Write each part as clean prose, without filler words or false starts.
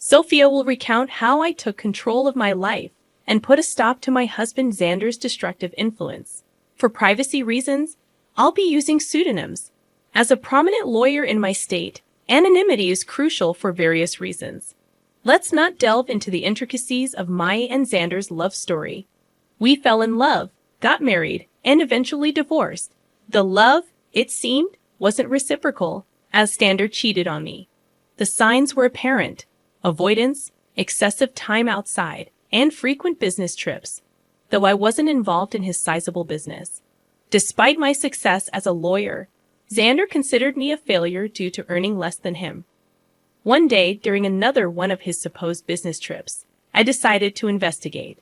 Sophia will recount how I took control of my life and put a stop to my husband Xander's destructive influence. For privacy reasons, I'll be using pseudonyms. As a prominent lawyer in my state, anonymity is crucial for various reasons. Let's not delve into the intricacies of my and Xander's love story. We fell in love, got married, and eventually divorced. The love, it seemed, wasn't reciprocal, as Xander cheated on me. The signs were apparent: avoidance, excessive time outside, and frequent business trips, though I wasn't involved in his sizable business. Despite my success as a lawyer, Xander considered me a failure due to earning less than him. One day, during another one of his supposed business trips, I decided to investigate.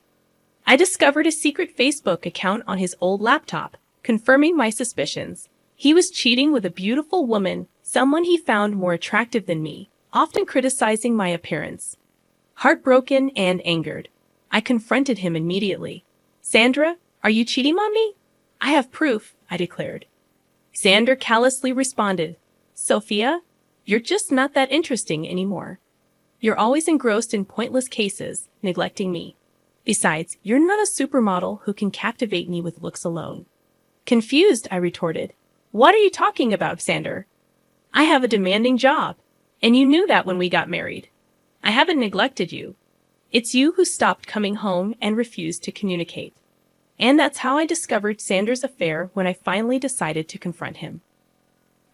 I discovered a secret Facebook account on his old laptop, confirming my suspicions. He was cheating with a beautiful woman, someone he found more attractive than me, often criticizing my appearance. Heartbroken and angered, I confronted him immediately. "Sandra, are you cheating on me?" "I have proof," I declared. Xander callously responded, "Sophia, you're just not that interesting anymore. You're always engrossed in pointless cases, neglecting me. Besides, you're not a supermodel who can captivate me with looks alone." Confused, I retorted, "What are you talking about, Xander? I have a demanding job, and you knew that when we got married. I haven't neglected you. It's you who stopped coming home and refused to communicate." And that's how I discovered Xander's affair when I finally decided to confront him.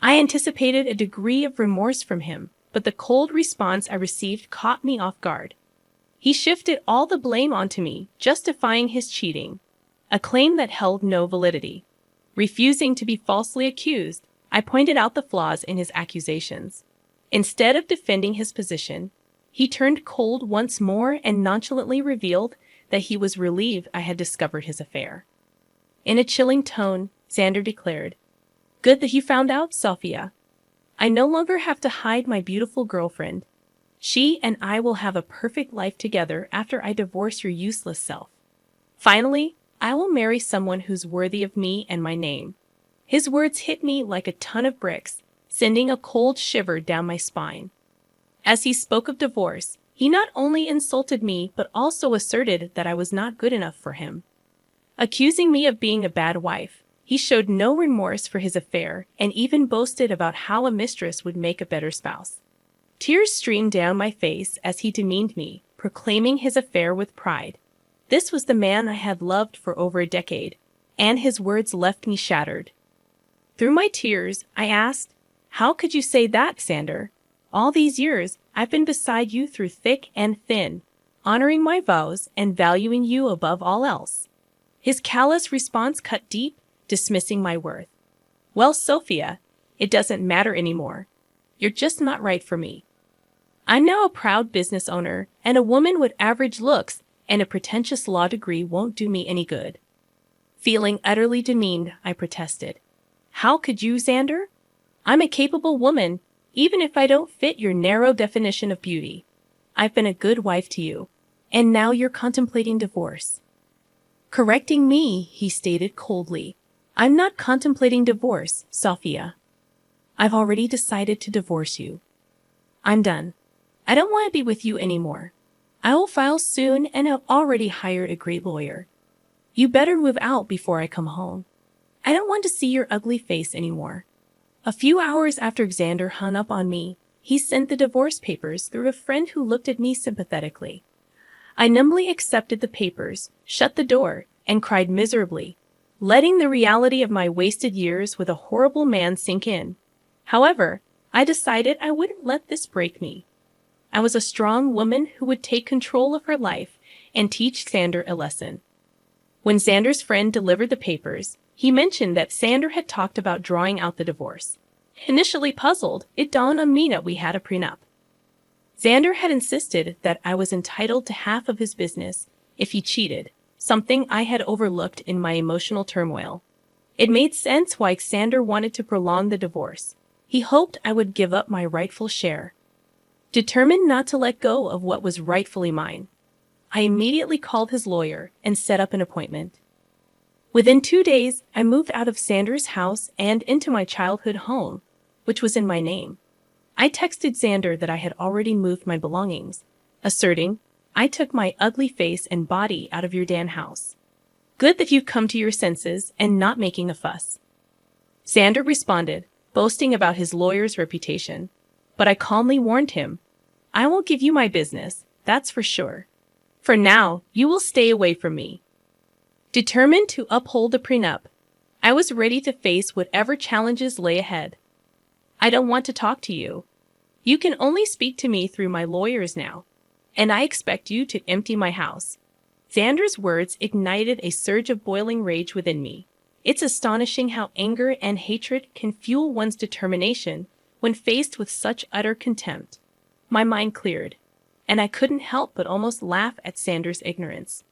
I anticipated a degree of remorse from him, but the cold response I received caught me off guard. He shifted all the blame onto me, justifying his cheating, a claim that held no validity. Refusing to be falsely accused, I pointed out the flaws in his accusations. Instead of defending his position, he turned cold once more and nonchalantly revealed that he was relieved I had discovered his affair. In a chilling tone, Xander declared, "Good that you found out, Sophia. I no longer have to hide my beautiful girlfriend. She and I will have a perfect life together after I divorce your useless self. Finally, I will marry someone who's worthy of me and my name." His words hit me like a ton of bricks, sending a cold shiver down my spine. As he spoke of divorce, he not only insulted me but also asserted that I was not good enough for him. Accusing me of being a bad wife, he showed no remorse for his affair and even boasted about how a mistress would make a better spouse. Tears streamed down my face as he demeaned me, proclaiming his affair with pride. This was the man I had loved for over a decade, and his words left me shattered. Through my tears, I asked, "How could you say that, Xander? All these years, I've been beside you through thick and thin, honoring my vows and valuing you above all else." His callous response cut deep, dismissing my worth. "Well, Sophia, it doesn't matter anymore. You're just not right for me. I'm now a proud business owner, and a woman with average looks and a pretentious law degree won't do me any good." Feeling utterly demeaned, I protested. "How could you, Xander? I'm a capable woman, even if I don't fit your narrow definition of beauty. I've been a good wife to you, and now you're contemplating divorce." Correcting me, he stated coldly, "I'm not contemplating divorce, Sophia. I've already decided to divorce you. I'm done. I don't want to be with you anymore. I will file soon and have already hired a great lawyer. You better move out before I come home. I don't want to see your ugly face anymore." A few hours after Xander hung up on me, he sent the divorce papers through a friend who looked at me sympathetically. I numbly accepted the papers, shut the door, and cried miserably, letting the reality of my wasted years with a horrible man sink in. However, I decided I wouldn't let this break me. I was a strong woman who would take control of her life and teach Xander a lesson. When Xander's friend delivered the papers, he mentioned that Xander had talked about drawing out the divorce. Initially puzzled, it dawned on me that we had a prenup. Xander had insisted that I was entitled to half of his business if he cheated, something I had overlooked in my emotional turmoil. It made sense why Xander wanted to prolong the divorce. He hoped I would give up my rightful share. Determined not to let go of what was rightfully mine, I immediately called his lawyer and set up an appointment. Within 2 days, I moved out of Xander's house and into my childhood home, which was in my name. I texted Xander that I had already moved my belongings, asserting, "I took my ugly face and body out of your Dan house. Good that you've come to your senses and not making a fuss." Xander responded, boasting about his lawyer's reputation. But I calmly warned him, "I won't give you my business, that's for sure. For now, you will stay away from me." Determined to uphold the prenup, I was ready to face whatever challenges lay ahead. "I don't want to talk to you. You can only speak to me through my lawyers now, and I expect you to empty my house." Xander's words ignited a surge of boiling rage within me. It's astonishing how anger and hatred can fuel one's determination when faced with such utter contempt. My mind cleared, and I couldn't help but almost laugh at Xander's ignorance.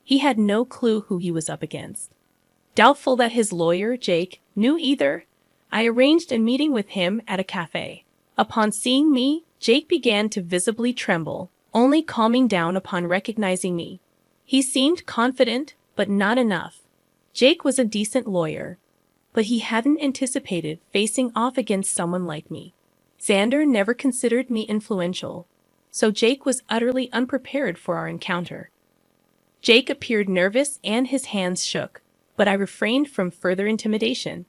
He had no clue who he was up against. Doubtful that his lawyer, Jake, knew either, I arranged a meeting with him at a cafe. Upon seeing me, Jake began to visibly tremble, only calming down upon recognizing me. He seemed confident, but not enough. Jake was a decent lawyer, but he hadn't anticipated facing off against someone like me. Xander never considered me influential, so Jake was utterly unprepared for our encounter. Jake appeared nervous and his hands shook, but I refrained from further intimidation.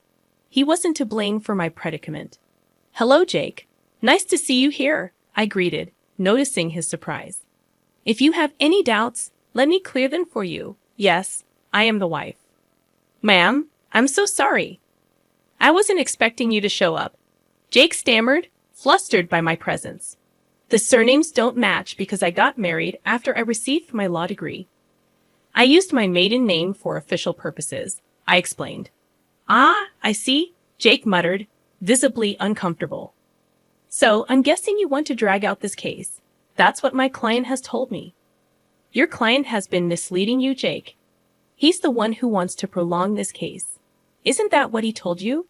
He wasn't to blame for my predicament. "Hello, Jake. Nice to see you here," I greeted, noticing his surprise. "If you have any doubts, let me clear them for you. Yes, I am the wife." "Ma'am, I'm so sorry. I wasn't expecting you to show up," Jake stammered, flustered by my presence. "The surnames don't match because I got married after I received my law degree. I used my maiden name for official purposes," I explained. "Ah, I see," Jake muttered, visibly uncomfortable. "So I'm guessing you want to drag out this case. That's what my client has told me." "Your client has been misleading you, Jake. He's the one who wants to prolong this case. Isn't that what he told you?"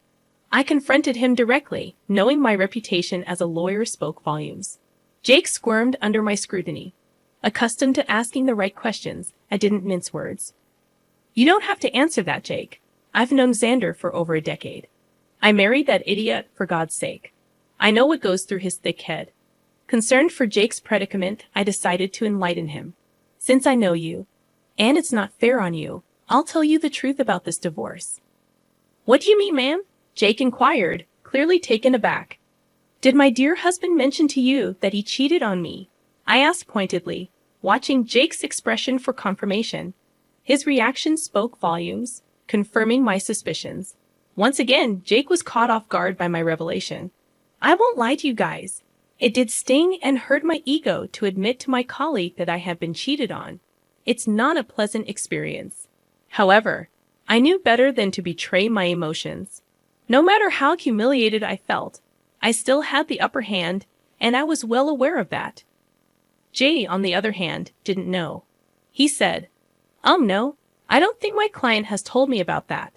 I confronted him directly, knowing my reputation as a lawyer spoke volumes. Jake squirmed under my scrutiny. Accustomed to asking the right questions, I didn't mince words. "You don't have to answer that, Jake. I've known Xander for over a decade. I married that idiot for God's sake. I know what goes through his thick head." Concerned for Jake's predicament, I decided to enlighten him. "Since I know you, and it's not fair on you, I'll tell you the truth about this divorce." "What do you mean, ma'am?" Jake inquired, clearly taken aback. "Did my dear husband mention to you that he cheated on me?" I asked pointedly, watching Jake's expression for confirmation. His reaction spoke volumes, confirming my suspicions. Once again, Jake was caught off guard by my revelation. I won't lie to you guys. It did sting and hurt my ego to admit to my colleague that I had been cheated on. It's not a pleasant experience. However, I knew better than to betray my emotions. No matter how humiliated I felt, I still had the upper hand, and I was well aware of that. Jay, on the other hand, didn't know. He said, No, I don't think my client has told me about that.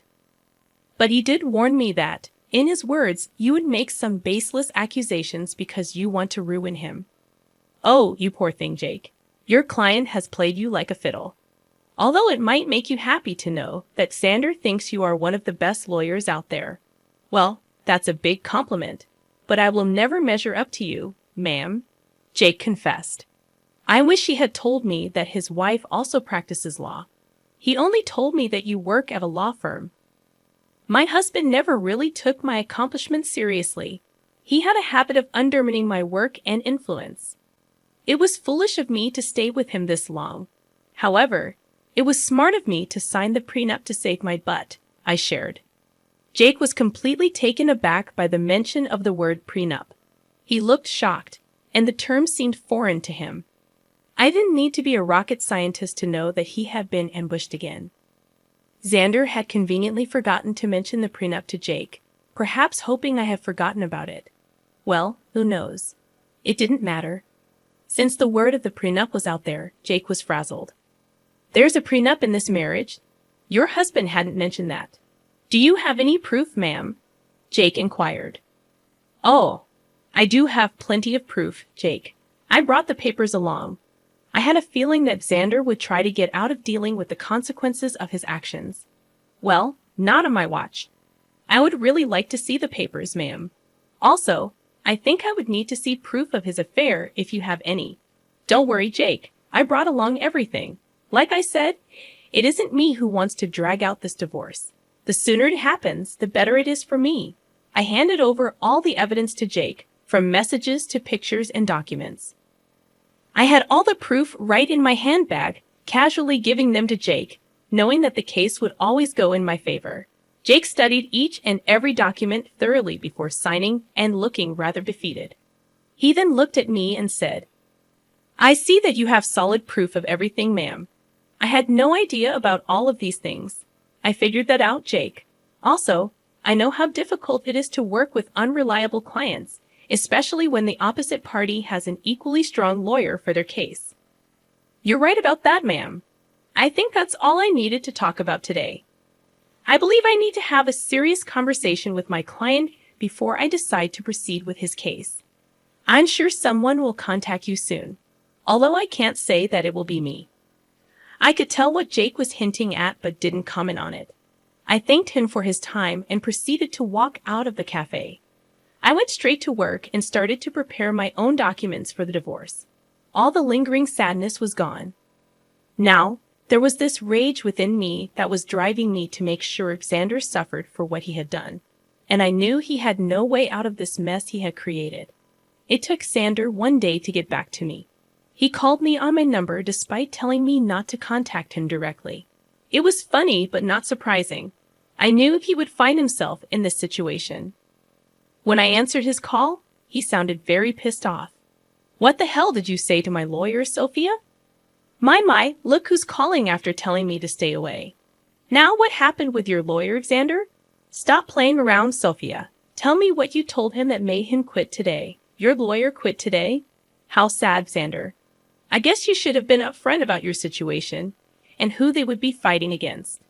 But he did warn me that, in his words, you would make some baseless accusations because you want to ruin him." "Oh, you poor thing, Jake. Your client has played you like a fiddle. Although it might make you happy to know that Xander thinks you are one of the best lawyers out there. Well, that's a big compliment, but I will never measure up to you, ma'am," Jake confessed. "I wish he had told me that his wife also practices law. He only told me that you work at a law firm. My husband never really took my accomplishments seriously. He had a habit of undermining my work and influence. It was foolish of me to stay with him this long. However, it was smart of me to sign the prenup to save my butt," I shared. Jake was completely taken aback by the mention of the word prenup. He looked shocked, and the term seemed foreign to him. I didn't need to be a rocket scientist to know that he had been ambushed again. Xander had conveniently forgotten to mention the prenup to Jake, perhaps hoping I had forgotten about it. Well, who knows? It didn't matter. Since the word of the prenup was out there, Jake was frazzled. "There's a prenup in this marriage? Your husband hadn't mentioned that. Do you have any proof, ma'am?" Jake inquired. "Oh, I do have plenty of proof, Jake. I brought the papers along. I had a feeling that Xander would try to get out of dealing with the consequences of his actions. Well, not on my watch. I would really like to see the papers, ma'am. Also, I think I would need to see proof of his affair if you have any." Don't worry, Jake. I brought along everything. Like I said, it isn't me who wants to drag out this divorce. The sooner it happens, the better it is for me. I handed over all the evidence to Jake, from messages to pictures and documents. I had all the proof right in my handbag, casually giving them to Jake, knowing that the case would always go in my favor. Jake studied each and every document thoroughly before signing and looking rather defeated. He then looked at me and said, "I see that you have solid proof of everything, ma'am. I had no idea about all of these things. I figured that out, Jake. Also, I know how difficult it is to work with unreliable clients, especially when the opposite party has an equally strong lawyer for their case." "You're right about that, ma'am. I think that's all I needed to talk about today. I believe I need to have a serious conversation with my client before I decide to proceed with his case. I'm sure someone will contact you soon, although I can't say that it will be me." I could tell what Jake was hinting at but didn't comment on it. I thanked him for his time and proceeded to walk out of the cafe. I went straight to work and started to prepare my own documents for the divorce. All the lingering sadness was gone. Now, there was this rage within me that was driving me to make sure Xander suffered for what he had done, and I knew he had no way out of this mess he had created. It took Xander one day to get back to me. He called me on my number despite telling me not to contact him directly. It was funny but not surprising. I knew he would find himself in this situation. When I answered his call, he sounded very pissed off. "What the hell did you say to my lawyer, Sophia?" My, look who's calling after telling me to stay away. "Now what happened with your lawyer, Xander? Stop playing around, Sophia. Tell me what you told him that made him quit today." "Your lawyer quit today? How sad, Xander. I guess you should have been upfront about your situation and who they would be fighting against.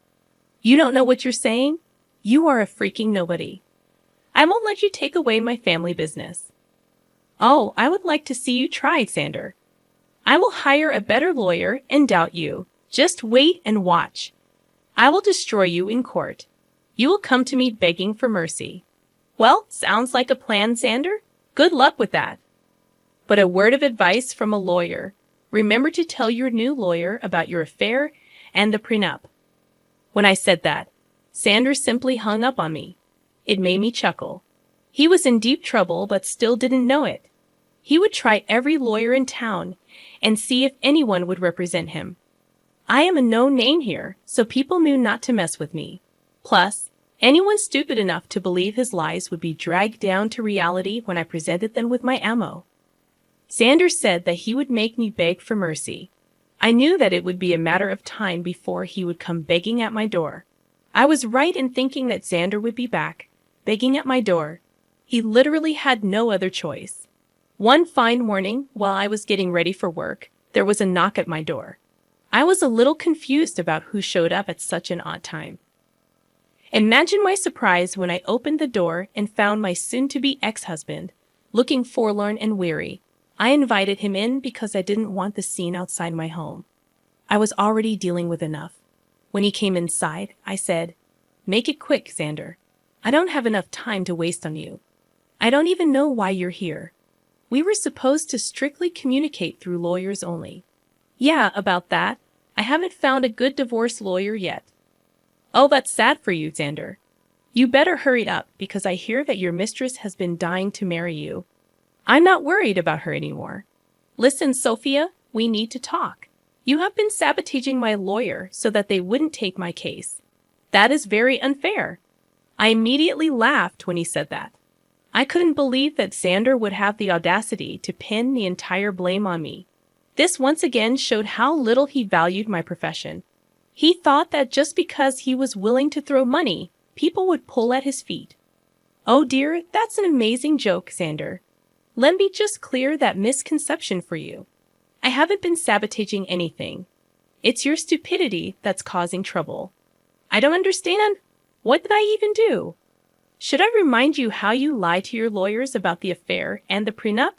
You don't know what you're saying? You are a freaking nobody. I won't let you take away my family business." "Oh, I would like to see you try, Xander. I will hire a better lawyer and doubt you. Just wait and watch. I will destroy you in court. You will come to me begging for mercy." "Well, sounds like a plan, Xander. Good luck with that. But a word of advice from a lawyer. Remember to tell your new lawyer about your affair and the prenup." When I said that, Xander simply hung up on me. It made me chuckle. He was in deep trouble but still didn't know it. He would try every lawyer in town and see if anyone would represent him. I am a known name here, so people knew not to mess with me. Plus, anyone stupid enough to believe his lies would be dragged down to reality when I presented them with my ammo. Xander said that he would make me beg for mercy. I knew that it would be a matter of time before he would come begging at my door. I was right in thinking that Xander would be back, begging at my door. He literally had no other choice. One fine morning, while I was getting ready for work, there was a knock at my door. I was a little confused about who showed up at such an odd time. Imagine my surprise when I opened the door and found my soon-to-be ex-husband, looking forlorn and weary. I invited him in because I didn't want the scene outside my home. I was already dealing with enough. When he came inside, I said, "Make it quick, Xander. I don't have enough time to waste on you. I don't even know why you're here. We were supposed to strictly communicate through lawyers only." "Yeah, about that. I haven't found a good divorce lawyer yet." "Oh, that's sad for you, Xander. You better hurry up because I hear that your mistress has been dying to marry you. I'm not worried about her anymore. Listen, Sophia, we need to talk. You have been sabotaging my lawyer so that they wouldn't take my case. That is very unfair." I immediately laughed when he said that. I couldn't believe that Xander would have the audacity to pin the entire blame on me. This once again showed how little he valued my profession. He thought that just because he was willing to throw money, people would pull at his feet. Oh dear, that's an amazing joke, Xander. Let me just clear that misconception for you. I haven't been sabotaging anything. It's your stupidity that's causing trouble. I don't understand. What did I even do? Should I remind you how you lied to your lawyers about the affair and the prenup?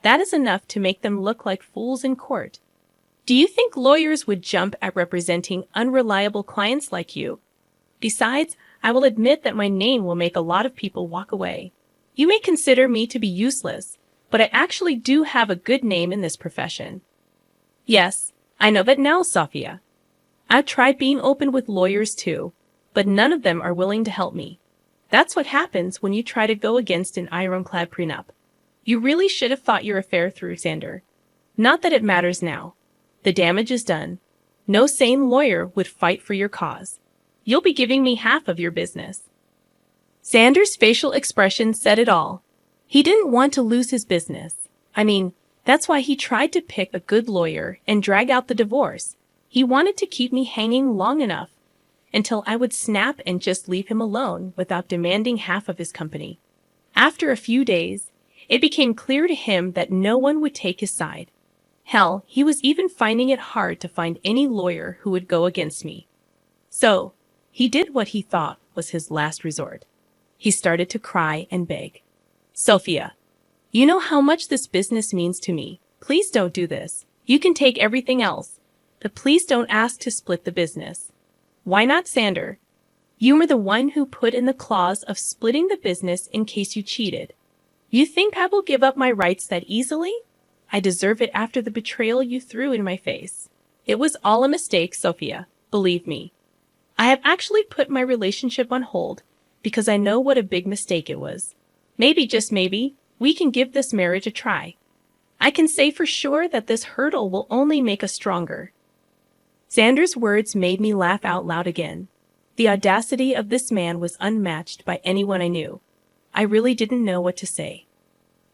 That is enough to make them look like fools in court. Do you think lawyers would jump at representing unreliable clients like you? Besides, I will admit that my name will make a lot of people walk away. You may consider me to be useless, but I actually do have a good name in this profession. Yes, I know that now, Sophia. I've tried being open with lawyers too, but none of them are willing to help me. That's what happens when you try to go against an ironclad prenup. You really should have thought your affair through, Xander. Not that it matters now. The damage is done. No sane lawyer would fight for your cause. You'll be giving me half of your business. Xander's facial expression said it all. He didn't want to lose his business. I mean, that's why he tried to pick a good lawyer and drag out the divorce. He wanted to keep me hanging long enough until I would snap and just leave him alone without demanding half of his company. After a few days, it became clear to him that no one would take his side. Hell, he was even finding it hard to find any lawyer who would go against me. So, he did what he thought was his last resort. He started to cry and beg. Sophia, you know how much this business means to me. Please don't do this. You can take everything else, but please don't ask to split the business. Why not, Xander? You were the one who put in the clause of splitting the business in case you cheated. You think I will give up my rights that easily? I deserve it after the betrayal you threw in my face. It was all a mistake, Sophia. Believe me. I have actually put my relationship on hold because I know what a big mistake it was. Maybe, just maybe, we can give this marriage a try. I can say for sure that this hurdle will only make us stronger. Xander's words made me laugh out loud again. The audacity of this man was unmatched by anyone I knew. I really didn't know what to say.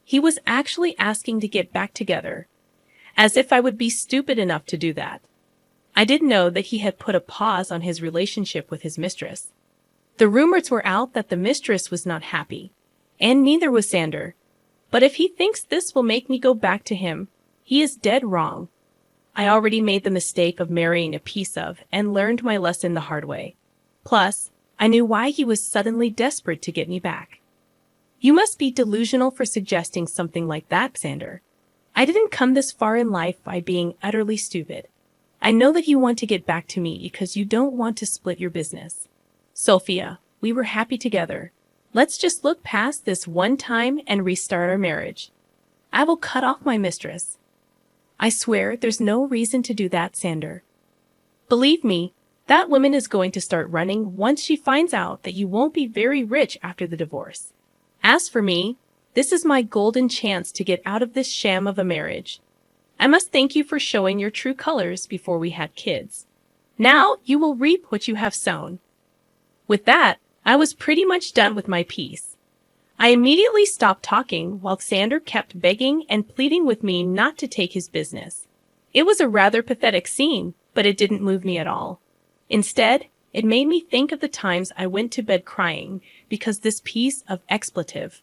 He was actually asking to get back together, as if I would be stupid enough to do that. I didn't know that he had put a pause on his relationship with his mistress. The rumors were out that the mistress was not happy, and neither was Xander. But if he thinks this will make me go back to him, he is dead wrong. I already made the mistake of marrying a piece of and learned my lesson the hard way. Plus, I knew why he was suddenly desperate to get me back. You must be delusional for suggesting something like that, Xander. I didn't come this far in life by being utterly stupid. I know that you want to get back to me because you don't want to split your business. Sophia, we were happy together. Let's just look past this one time and restart our marriage. I will cut off my mistress. I swear there's no reason to do that, Xander. Believe me, that woman is going to start running once she finds out that you won't be very rich after the divorce. As for me, this is my golden chance to get out of this sham of a marriage. I must thank you for showing your true colors before we had kids. Now you will reap what you have sown. With that, I was pretty much done with my piece. I immediately stopped talking while Xander kept begging and pleading with me not to take his business. It was a rather pathetic scene, but it didn't move me at all. Instead, it made me think of the times I went to bed crying because this piece of expletive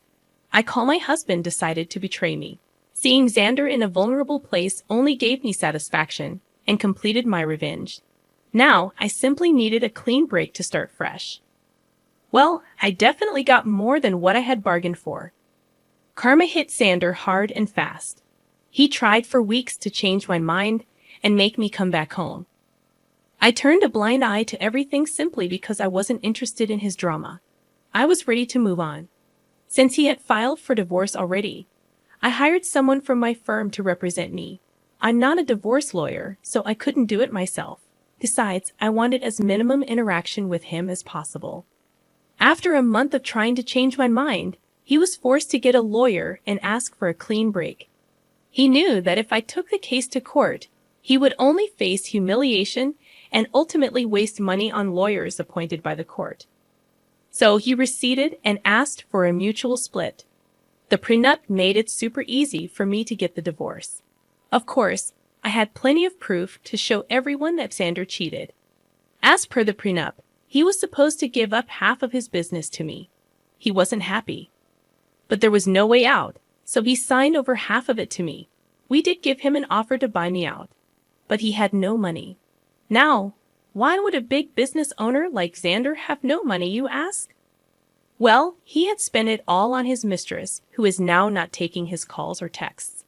I call my husband decided to betray me. Seeing Xander in a vulnerable place only gave me satisfaction and completed my revenge. Now, I simply needed a clean break to start fresh. Well, I definitely got more than what I had bargained for. Karma hit Xander hard and fast. He tried for weeks to change my mind and make me come back home. I turned a blind eye to everything simply because I wasn't interested in his drama. I was ready to move on. Since he had filed for divorce already, I hired someone from my firm to represent me. I'm not a divorce lawyer, so I couldn't do it myself. Besides, I wanted as minimum interaction with him as possible. After a month of trying to change my mind, he was forced to get a lawyer and ask for a clean break. He knew that if I took the case to court, he would only face humiliation and ultimately waste money on lawyers appointed by the court. So he receded and asked for a mutual split. The prenup made it super easy for me to get the divorce. Of course, I had plenty of proof to show everyone that Xander cheated. As per the prenup, he was supposed to give up half of his business to me. He wasn't happy. But there was no way out, so he signed over half of it to me. We did give him an offer to buy me out, but he had no money. Now, why would a big business owner like Xander have no money, you ask? Well, he had spent it all on his mistress, who is now not taking his calls or texts.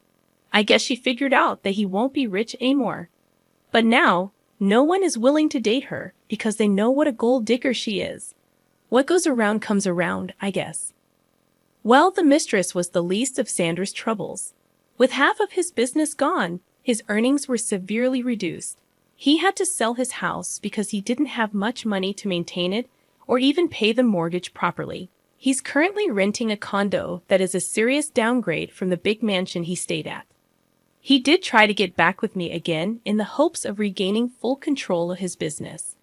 I guess she figured out that he won't be rich anymore. But now, no one is willing to date her because they know what a gold digger she is. What goes around comes around, I guess. Well, the mistress was the least of Sanders' troubles. With half of his business gone, his earnings were severely reduced. He had to sell his house because he didn't have much money to maintain it or even pay the mortgage properly. He's currently renting a condo that is a serious downgrade from the big mansion he stayed at. He did try to get back with me again in the hopes of regaining full control of his business.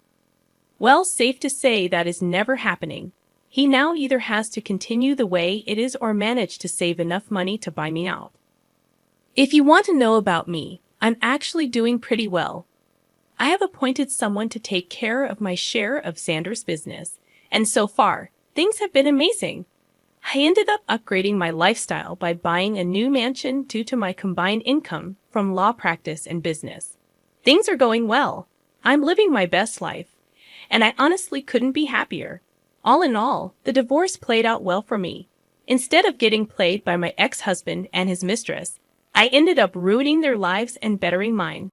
Well, safe to say that is never happening. He now either has to continue the way it is or manage to save enough money to buy me out. If you want to know about me, I'm actually doing pretty well. I have appointed someone to take care of my share of Sanders' business, and so far, things have been amazing. I ended up upgrading my lifestyle by buying a new mansion due to my combined income from law practice and business. Things are going well. I'm living my best life, and I honestly couldn't be happier. All in all, the divorce played out well for me. Instead of getting played by my ex-husband and his mistress, I ended up ruining their lives and bettering mine.